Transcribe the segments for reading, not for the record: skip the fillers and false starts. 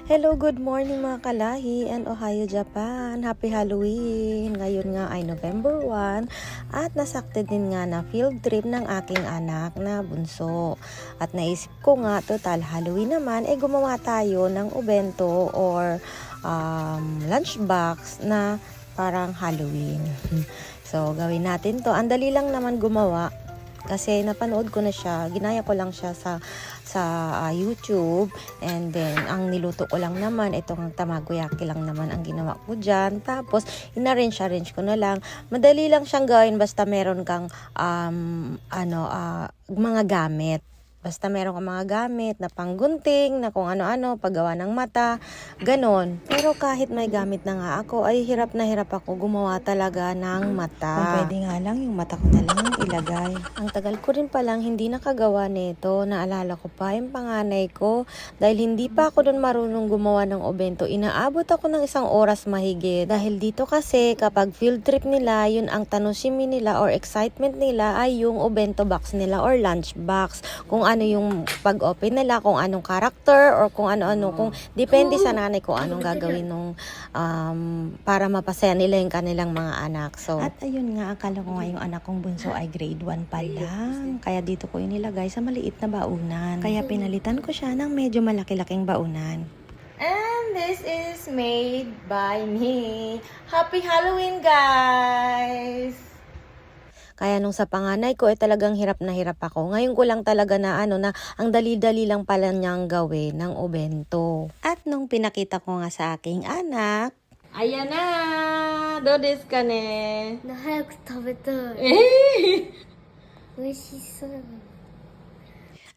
Hello, good morning mga kalahi and Ohio, Japan. Happy Halloween! Ngayon nga ay November 1 at nasakte din nga na field trip ng aking anak na bunso. At naisip ko nga, total Halloween naman, gumawa tayo ng ubento or lunchbox na parang Halloween. So, gawin natin to. Ang dali lang naman gumawa. Kasi napanood ko na siya, ginaya ko lang siya sa YouTube, and then ang niluto ko lang naman, itong tamagoyaki lang naman ang ginawa ko dyan. Tapos, inarrange ko na lang. Madali lang siyang gawin basta meron kang mga gamit. Basta meron kang mga gamit na panggunting, na kung ano-ano, paggawa ng mata, ganon. Pero kahit may gamit na nga ako, ay hirap na hirap ako gumawa talaga ng mata. Kung pwede nga lang, yung mata ko na lang ilagay. Ang tagal ko rin palang hindi nakagawa nito. Naalala ko pa yung panganay ko. Dahil hindi pa ako doon marunong gumawa ng obento, inaabot ako ng 1 oras mahigit. Dahil dito kasi, kapag field trip nila, yun ang tanoshimi nila or excitement nila ay yung obento box nila or lunch box. Kung ano yung pag-open nila, kung anong character or kung ano-ano, kung depende sa nanay kung anong gagawin nung para mapasaya nila yung kanilang mga anak. So, at ayun nga, akala ko nga yung anak kong bunso ay grade 1 pa lang. Kaya dito ko inilagay sa maliit na baunan. Kaya pinalitan ko siya ng medyo malaki-laking baunan. And this is made by me. Happy Halloween, guys! Kaya nung sa panganay ko, talagang hirap na hirap ako. Ngayon ko lang talaga na ang dali-dali lang pala niyang gawin ng obento. At nung pinakita ko nga sa aking anak, ayan na! Dodes ka ne! 早く食べたい。美味しそう。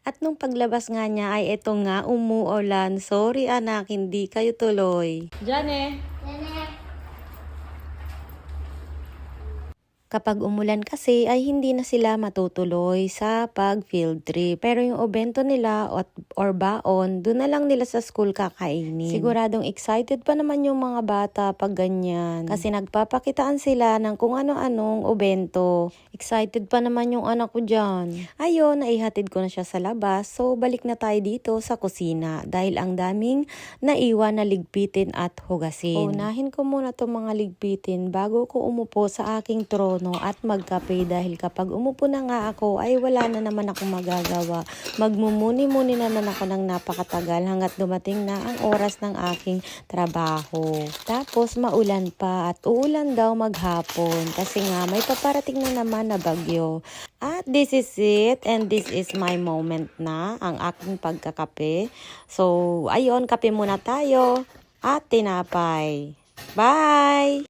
At nung paglabas nga niya ay eto nga, umuulan. Sorry anak, hindi kayo tuloy. Diyan Kapag umulan kasi ay hindi na sila matutuloy sa pag-field trip. Pero yung obento nila or baon, doon na lang nila sa school kakainin. Siguradong excited pa naman yung mga bata pag ganyan. Kasi nagpapakitaan sila ng kung ano-anong obento. Excited pa naman yung anak ko dyan. Ayun, naihatid ko na siya sa labas. So, balik na tayo dito sa kusina. Dahil ang daming naiwan na ligpitin at hugasin. Unahin ko muna itong mga ligpitin bago ko umupo sa aking trono at magkape, dahil kapag umupo na nga ako ay wala na naman akong magagawa. Magmumuni-muni naman ako ng napakatagal hanggat dumating na ang oras ng aking trabaho. Tapos maulan pa at uulan daw maghapon kasi nga may paparating na naman na bagyo. At this is it, and this is my moment na, ang aking pagkakape. So ayun, kape muna tayo at tinapay. Bye!